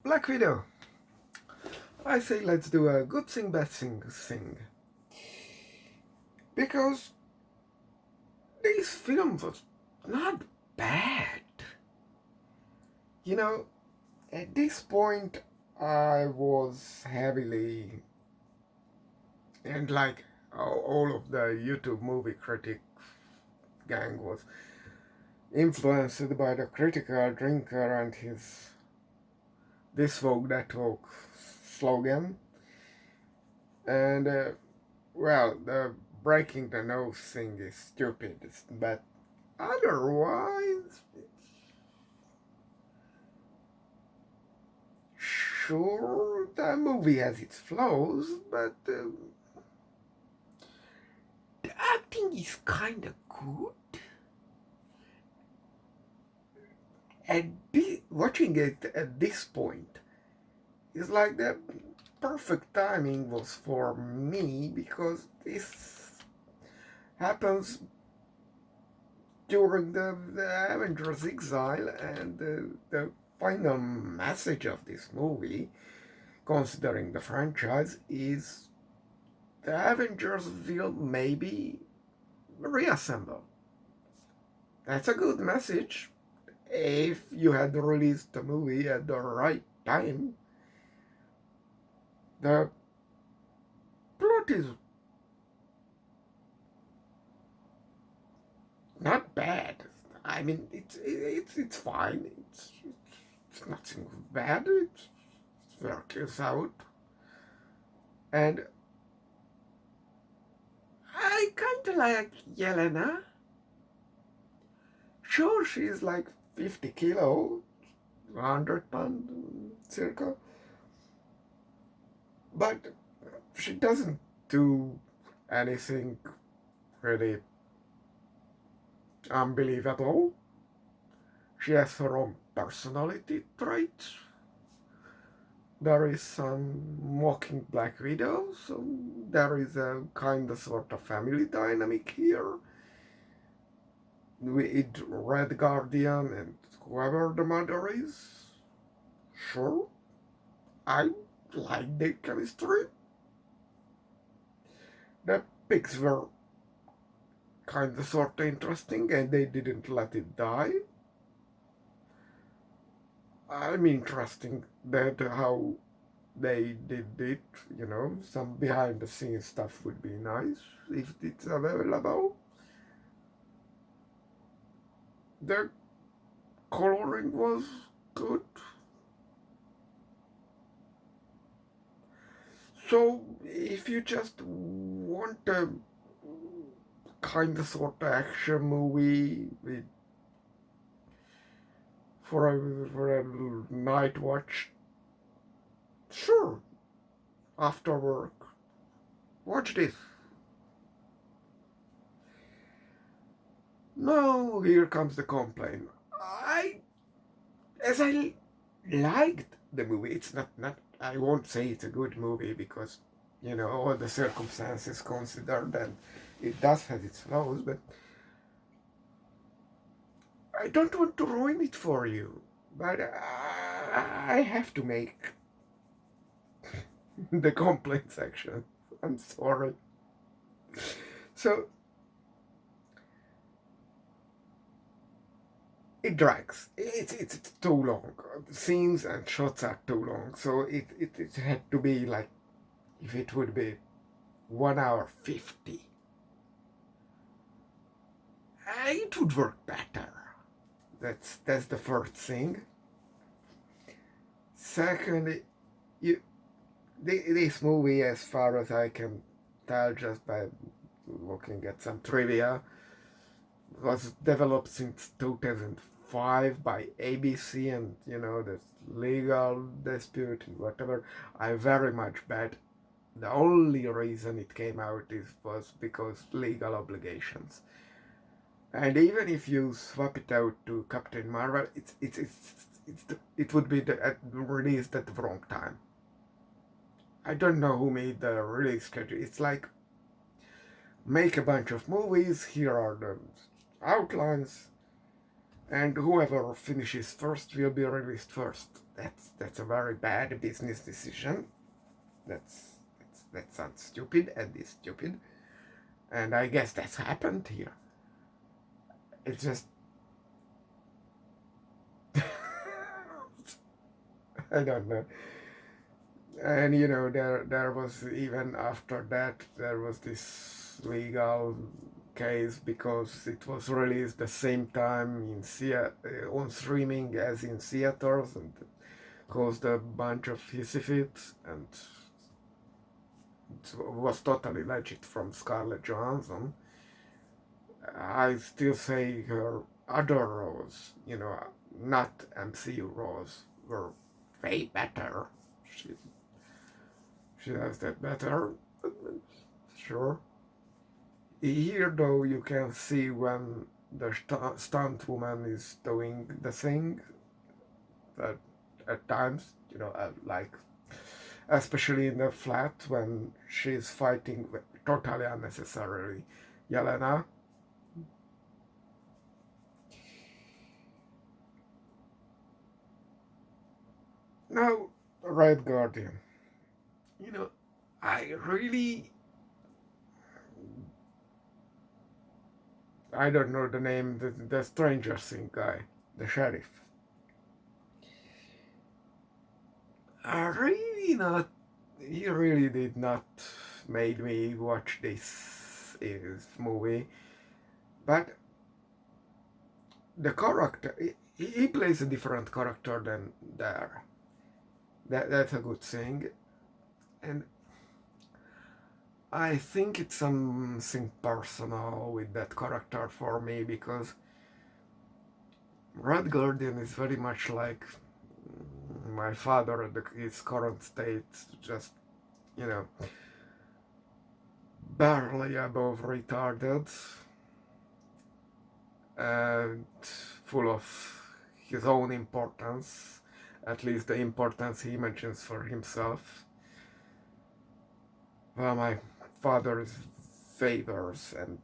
Black Widow. I say let's do a good thing, bad thing. Because this film was not bad. You know, at this point, I was heavily, and like all of the YouTube movie critic gang was influenced by the critical drinker and his this woke that woke slogan. And well, the breaking the nose thing is stupid, but otherwise, sure, the movie has its flaws, but the acting is kind of good. And watching it at this point is like the perfect timing was for me because this happens during the Avengers exile, and the final message of this movie, considering the franchise, is the Avengers will maybe reassemble. That's a good message if you had released the movie at the right time. The plot is not bad. I mean, it's fine. It's nothing bad. It works out, and I kind of like Yelena. Sure, she's like 50 kilo, 100 pound circa, but she doesn't do anything really unbelievable. She has her own personality traits. There is some walking Black Widow, so there is a kind of sort of family dynamic here with Red Guardian and whoever the mother is. Sure, I like the chemistry. The pigs were kind of sort of interesting and they didn't let it die. I'm interesting that how they did it, some behind the scenes stuff would be nice if it's available. The coloring was good. So if you just want a kind of sort of action movie with for a night watch, sure, after work, watch this. Now here comes the complaint. As I liked the movie, it's not. I won't say it's a good movie because all the circumstances considered, and it does have its flaws, but I don't want to ruin it for you. But I have to make the complaint section. I'm sorry. So it drags. It's too long. The scenes and shots are too long. So it had to be like, if it would be 1 hour 50, it would work better. That's the first thing. Second, this movie, as far as I can tell just by looking at some trivia, was developed since 2005 by ABC, and there's legal dispute and whatever. I very much bet the only reason it came out was because legal obligations. And even if you swap it out to Captain Marvel, it would be released at the wrong time. I don't know who made the release schedule. It's like, make a bunch of movies. Here are the outlines. and whoever finishes first will be released first. That's a very bad business decision. That sounds stupid and is stupid, and I guess that's happened here. It's just I don't know. And there was, even after that, there was this legal case because it was released the same time on streaming as in theaters, and caused a bunch of hissy fits, and it was totally legit from Scarlett Johansson. I still say her other roles, not MCU roles, were way better. She she does that better, sure. Here, though, you can see when the stunt woman is doing the thing, that at times, like, especially in the flat when she's fighting totally unnecessarily Yelena. Now, Red Guardian. You know, I really, I don't know the name, the Stranger Things guy, the sheriff. I really not, he really did not made me watch this movie, but the character, he plays a different character than there. That's a good thing, and I think it's something personal with that character for me, because Red Guardian is very much like my father at his current state, just, you know, barely above retarded, and full of his own importance, at least the importance he imagines for himself. Well, my father is favors, and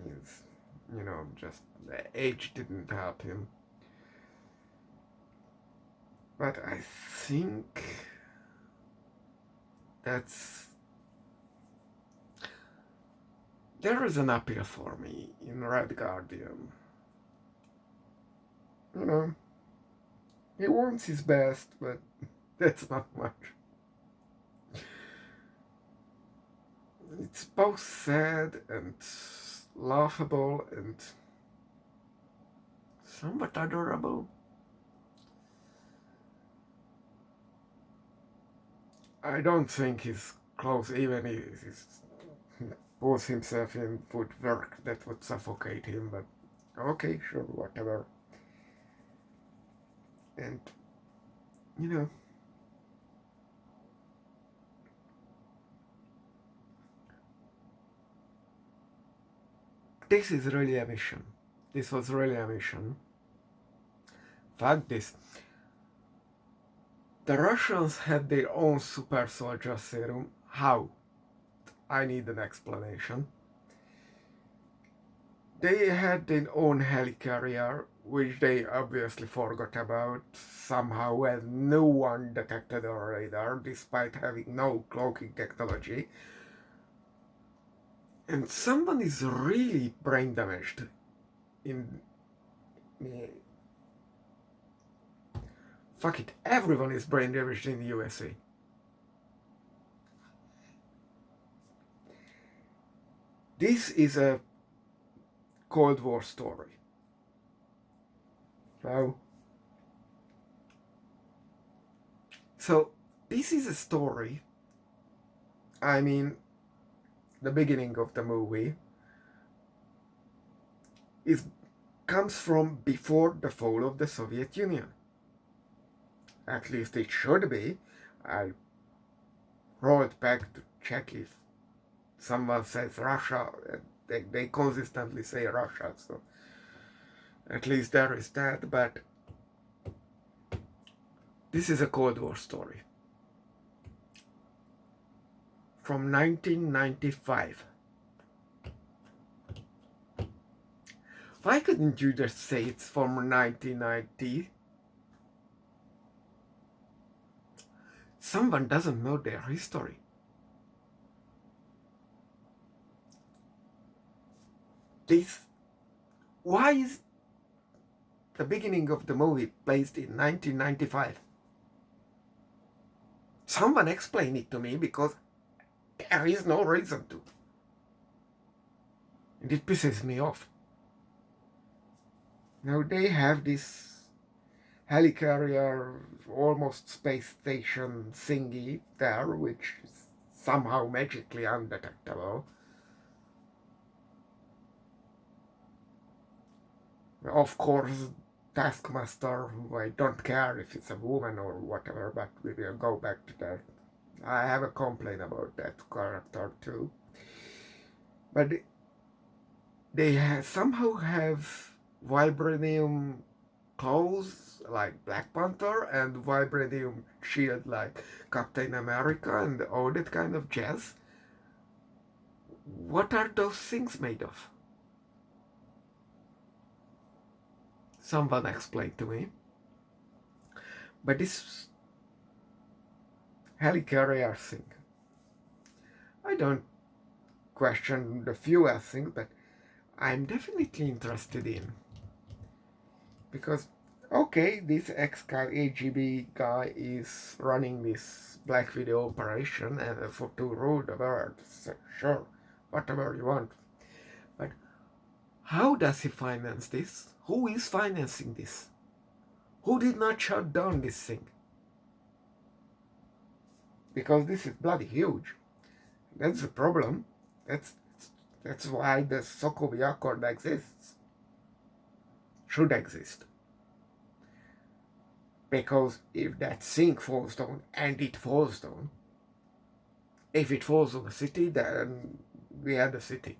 he's, just the age didn't help him. But I think that's there is an appeal for me in Red Guardian. He wants his best, but that's not much. It's both sad and laughable and somewhat adorable. I don't think he's close, even if he puts himself in work that would suffocate him, but okay, sure, whatever. And, you know, this is really a mission. This was really a mission. Fuck this. The Russians had their own super soldier serum. How? I need an explanation. They had their own helicarrier, which they obviously forgot about somehow, and no one detected on radar, despite having no cloaking technology. And someone is really brain damaged in... Fuck it, everyone is brain damaged in the USA. This is a Cold War story. So this is a story, the beginning of the movie comes from before the fall of the Soviet Union. At least it should be. I rolled back to check if someone says Russia. They consistently say Russia, so at least there is that, but this is a Cold War story. From 1995. Why couldn't you just say it's from 1990? Someone doesn't know their history. Why is the beginning of the movie placed in 1995? Someone explain it to me, because there is no reason to. And it pisses me off. Now they have this helicarrier, almost space station thingy there, which is somehow magically undetectable. Of course, Taskmaster, who I don't care if it's a woman or whatever, but we will go back to that. I have a complaint about that character too. But they somehow have vibranium clothes like Black Panther and vibranium shield like Captain America and all that kind of jazz. What are those things made of? Someone explained to me. But this helicarrier thing, I don't question the fuel thing, but I'm definitely interested in. Because, okay, this ex-KGB guy is running this Black Widow operation and to rule the world. So, sure, whatever you want. But how does he finance this? Who is financing this? Who did not shut down this thing? Because this is bloody huge. That's the problem. That's why the Sokovia Accord exists. Should exist. Because if that thing falls down, and it falls down, if it falls on a city, then we had a city.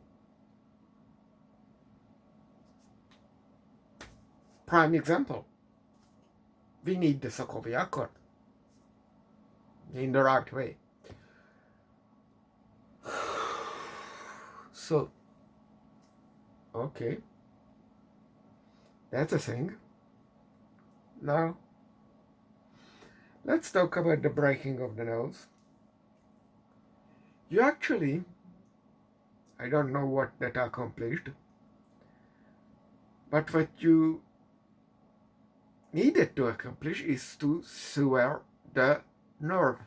Prime example. We need the Sokovia Accord in the right way. So, okay, that's a thing. Now, let's talk about the breaking of the nose. You actually, I don't know what that accomplished, but what you needed to accomplish is to sever the nerve.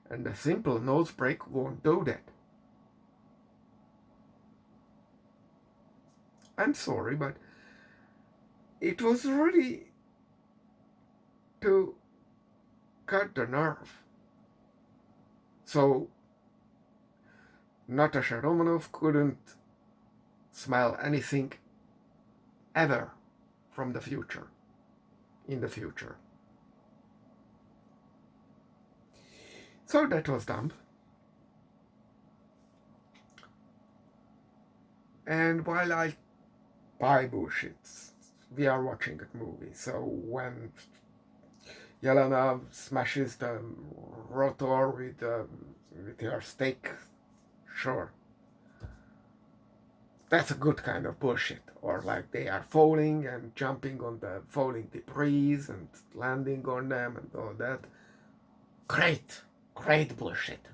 And a simple nose break won't do that. I'm sorry, but it was really to cut the nerve. So Natasha Romanoff couldn't smell anything ever from the future, in the future. So that was dumb. And while I buy bullshit, we are watching a movie. So when Yelena smashes the rotor with her stick, sure, that's a good kind of bullshit. Or like they are falling and jumping on the falling debris and landing on them and all that. Great bullshit.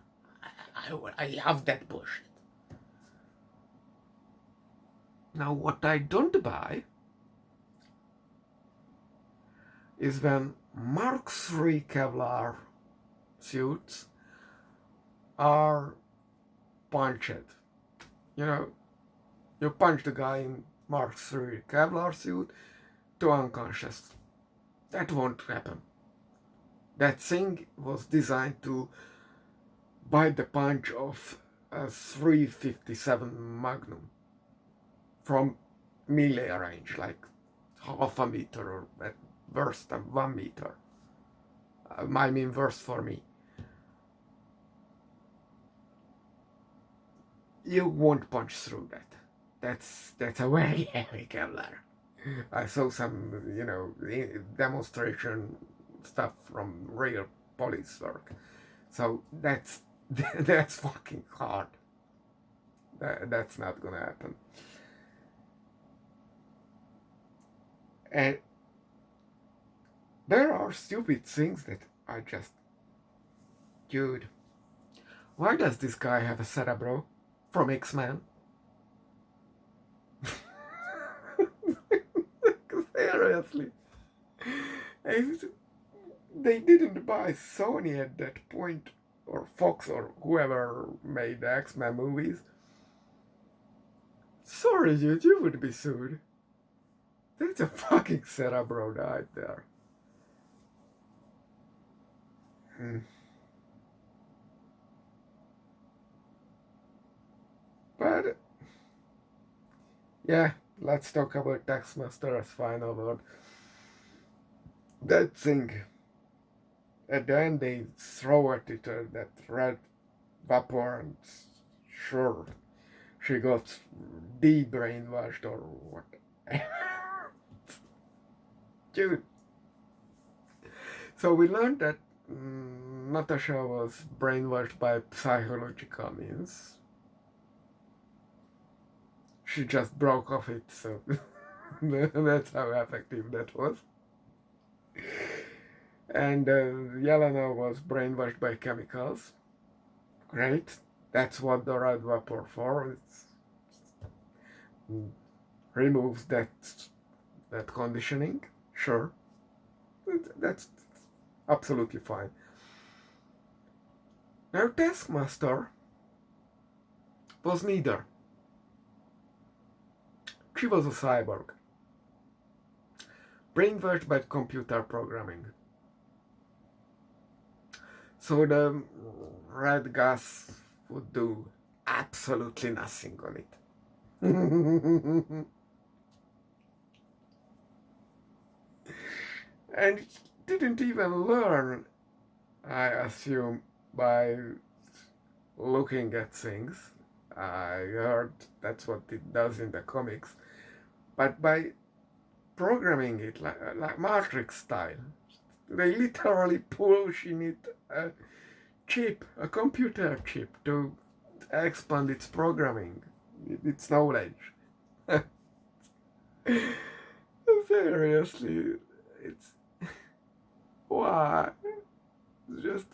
I love that bullshit. Now what I don't buy is when Mark III Kevlar suits are punched. You know, you punch the guy in Mark III Kevlar suit to unconscious. That won't happen. That thing was designed to bite the punch of a 357 Magnum from melee range, like half a meter or at worst 1 meter. I mean worst for me. You won't punch through that. That's a very heavy Kevlar. I saw some, demonstration stuff from real police work. So that's fucking hard. That's not gonna happen. And there are stupid things that I just, dude, why does this guy have a Cerebro from X-Men? Seriously. If they didn't buy Sony at that point, or Fox, or whoever made the X-Men movies. Sorry, dude, you would be sued. There's a fucking Cerebro right there. But, yeah, let's talk about Taxmaster as final word. That thing, at the end they throw at it that red vapor, and sure, she got de-brainwashed or what. Dude. So we learned that Natasha was brainwashed by psychological means. She just broke off it, so that's how effective that was. And Yelena was brainwashed by chemicals. Great. That's what the red vapor for. It removes that conditioning. Sure. That's absolutely fine. Now Taskmaster was neither. She was a cyborg, brainwashed by computer programming. So the red gas would do absolutely nothing on it. And it didn't even learn, I assume, by looking at things. I heard that's what it does in the comics. But by programming it like Matrix style, they literally push in it a chip, a computer chip, to expand its programming, its knowledge. Seriously, it's why? Just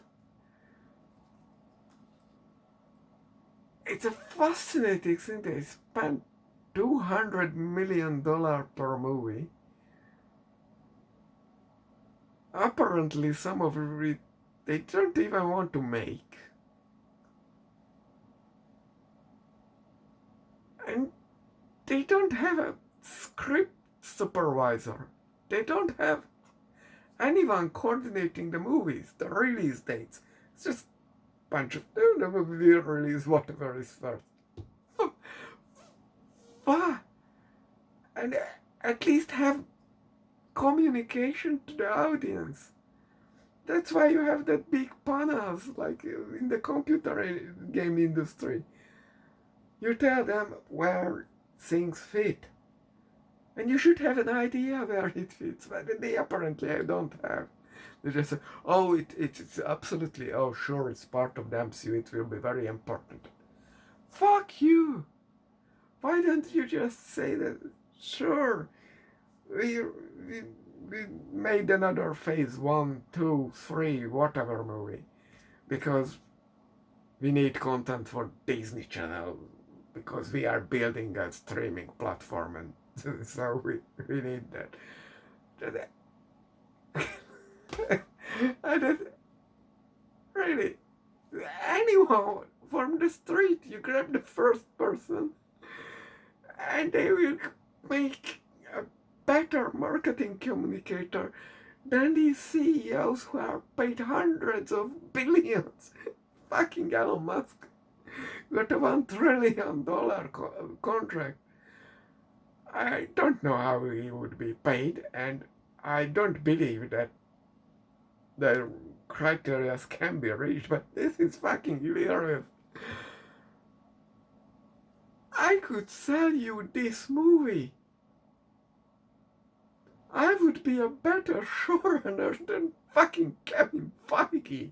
it's a fascinating thing. They spent $200 million per movie. Apparently, some of it they don't even want to make. And they don't have a script supervisor. They don't have anyone coordinating the movies, the release dates. It's just a bunch of the movie release, whatever is first. And at least have communication to the audience. That's why you have that big panels, like in the computer game industry. You tell them where things fit. And you should have an idea where it fits, but they apparently don't have. They just say, oh, it's absolutely, oh, sure, it's part of the MCU, it will be very important. Fuck you! Why don't you just say that, sure, we made another phase 1, 2, 3, whatever movie, because we need content for Disney Channel, because we are building a streaming platform, and so we need that. I don't really. Anyone from the street, you grab the first person, and they will make a better marketing communicator than these CEOs who are paid hundreds of billions. Fucking Elon Musk got a $1 trillion contract. I don't know how he would be paid, and I don't believe that the criteria can be reached, but this is fucking hilarious. I could sell you this movie. I would be a better showrunner than fucking Kevin Feige.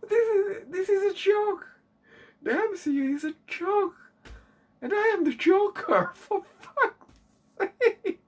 This is a joke. The MCU is a joke. And I am the Joker, for fuck's sake.